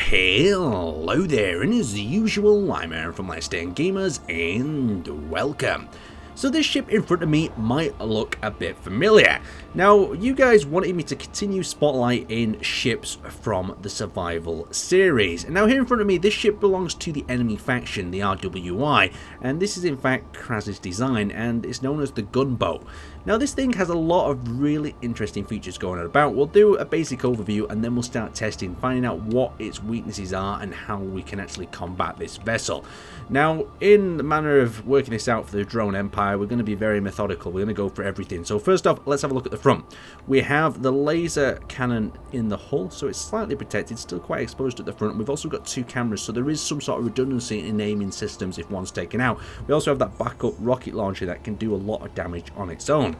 Hello there, and as usual, I'm Aaron from Laststandgamers, and welcome. So this ship in front of me might look a bit familiar. Now, you guys wanted me to continue spotlighting ships from the Survival series. And now here in front of me, this ship belongs to the enemy faction, the RWI, and this is in fact Kraz's design, and it's known as the Gunboat. Now this thing has a lot of really interesting features going on about. We'll do a basic overview and then we'll start testing, finding out what its weaknesses are and how we can actually combat this vessel. Now, in the manner of working this out for the Drone Empire, we're going to be very methodical. We're going to go for everything. So first off, let's have a look at the front. We have the laser cannon in the hull, so it's slightly protected, still quite exposed at the front. We've also got two cameras, so there is some sort of redundancy in aiming systems if one's taken out. We also have that backup rocket launcher that can do a lot of damage on its own.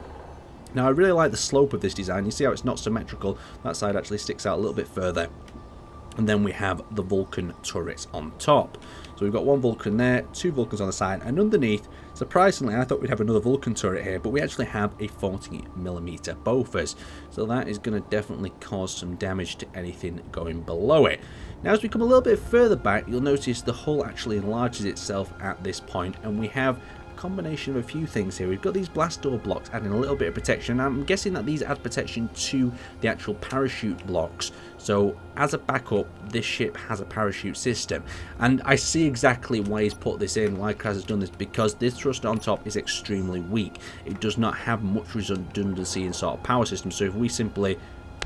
Now, I really like the slope of this design. You see how it's not symmetrical. That side actually sticks out a little bit further. And then we have the Vulcan turrets on top. So we've got one Vulcan there, two Vulcans on the side, and underneath, surprisingly, I thought we'd have another Vulcan turret here, but we actually have a 40mm Bofors. So that is going to definitely cause some damage to anything going below it. Now, as we come a little bit further back, you'll notice the hull actually enlarges itself at this point, and we have combination of a few things here. We've got these blast door blocks adding a little bit of protection. I'm guessing that these add protection to the actual parachute blocks. So as a backup, this ship has a parachute system, and I see exactly why he's put this in, why Kraz has done this, because this thruster on top is extremely weak. It does not have much redundancy in sort of power system, so if we simply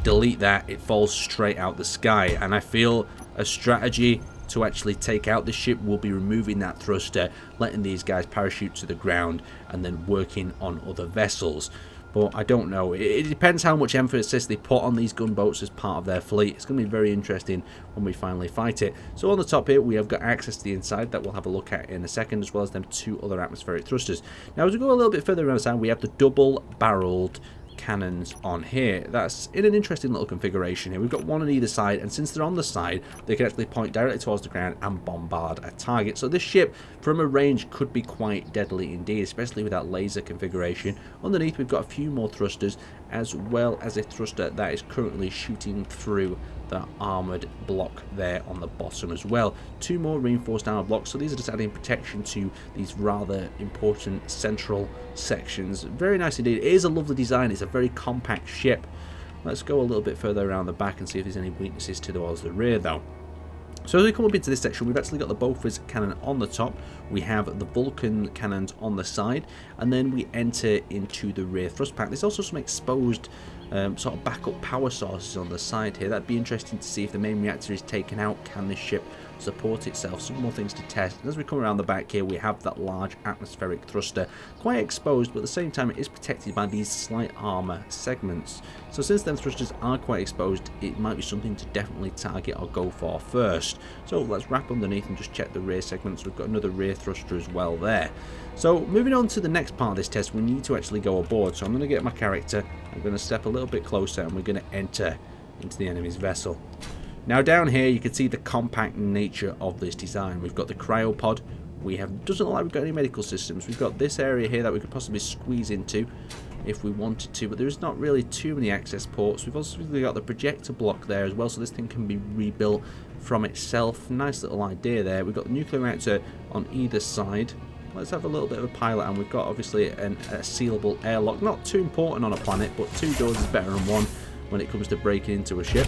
delete that, it falls straight out the sky. And I feel a strategy to actually take out the ship will be removing that thruster, letting these guys parachute to the ground, and then working on other vessels. But I don't know. It depends how much emphasis they put on these gunboats as part of their fleet. It's going to be very interesting when we finally fight it. So on the top here, we have got access to the inside that we'll have a look at in a second, as well as them two other atmospheric thrusters. Now, as we go a little bit further around the side, we have the double-barreled cannons on here. That's in an interesting little configuration here. We've got one on either side, and since they're on the side, they can actually point directly towards the ground and bombard a target. So this ship from a range could be quite deadly indeed, especially with that laser configuration. Underneath, we've got a few more thrusters, as well as a thruster that is currently shooting through the armored block there on the bottom as well. Two more reinforced armor blocks, so these are just adding protection to these rather important central sections. Very nice indeed. It is a lovely design. It's a very compact ship. Let's go a little bit further around the back and see if there's any weaknesses towards the rear though. So as we come up into this section, we've actually got the Bofors cannon on the top, we have the Vulcan cannons on the side, and then we enter into the rear thrust pack. There's also some exposed sort of backup power sources on the side here. That'd be interesting to see if the main reactor is taken out. Can this ship support itself? Some more things to test. And as we come around the back here, we have that large atmospheric thruster, quite exposed, but at the same time it is protected by these slight armor segments. So since them thrusters are quite exposed, it might be something to definitely target or go for first. So let's wrap underneath and just check the rear segments. We've got another rear thruster as well there. So moving on to the next part of this test, we need to actually go aboard. So I'm going to get my character, I'm going to step a little bit closer, and we're going to enter into the enemy's vessel. Now down here you can see the compact nature of this design. We've got the cryopod. We have, doesn't look like we've got any medical systems. We've got this area here that we could possibly squeeze into if we wanted to, but there's not really too many access ports. We've also got the projector block there as well, so this thing can be rebuilt from itself. Nice little idea there. We've got the nuclear reactor on either side. Let's have a little bit of a pilot, and we've got obviously a sealable airlock. Not too important on a planet, but two doors is better than one when it comes to breaking into a ship.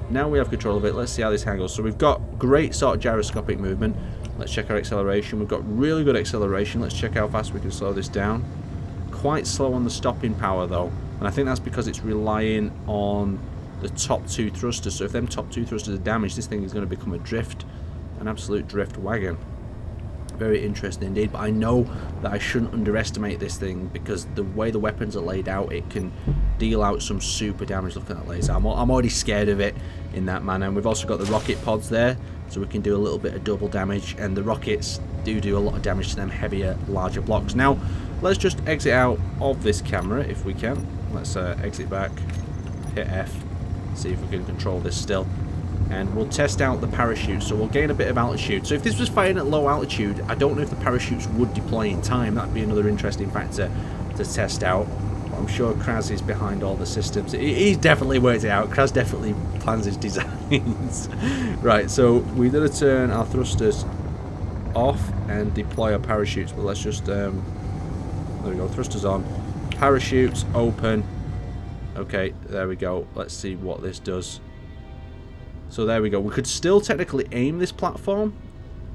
Now we have control of it. Let's see how this handles. So we've got great sort of gyroscopic movement. Let's check our acceleration. We've got really good acceleration. Let's check how fast we can slow this down. Quite slow on the stopping power though, and I think that's because it's relying on the top two thrusters. So if them top two thrusters are damaged, this thing is going to become a drift, an absolute drift wagon. Very interesting indeed, but I know that I shouldn't underestimate this thing, because the way the weapons are laid out, it can deal out some super damage. Look at that laser. I'm already scared of it in that manner. And we've also got the rocket pods there, so we can do a little bit of double damage, and the rockets do a lot of damage to them heavier, larger blocks. Now let's just exit out of this camera if we can. Let's exit back, hit F, see if we can control this still. And we'll test out the parachute, so we'll gain a bit of altitude. So if this was firing at low altitude, I don't know if the parachutes would deploy in time. That'd be another interesting factor to test out. I'm sure Kraz is behind all the systems. He's definitely worked it out. Kraz definitely plans his designs. Right, so we're going to turn our thrusters off and deploy our parachutes. But let's just, there we go, thrusters on. Parachutes open. Okay, there we go. Let's see what this does. So there we go. We could still technically aim this platform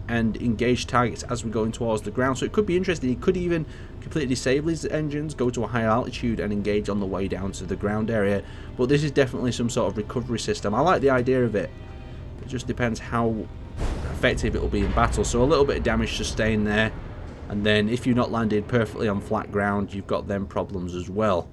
and engage targets as we're going towards the ground. So it could be interesting. He could even completely disable his engines, go to a higher altitude and engage on the way down to the ground area. But this is definitely some sort of recovery system. I like the idea of it. It just depends how effective it will be in battle. So a little bit of damage sustained there. And then if you're not landed perfectly on flat ground, you've got them problems as well.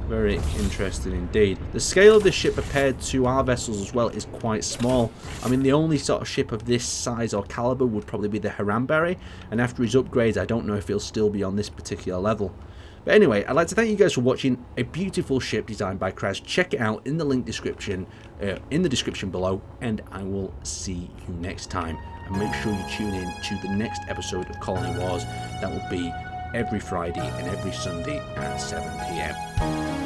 Very interesting indeed. The scale of this ship compared to our vessels as well is quite small. I mean, the only sort of ship of this size or caliber would probably be the Harambe, and after his upgrades I don't know if he'll still be on this particular level. But anyway, I'd like to thank you guys for watching a beautiful ship designed by Kraz. Check it out in the link description, in the description below, and I will see you next time. And make sure you tune in to the next episode of Colony Wars. That will be every Friday and every Sunday at 7 PM.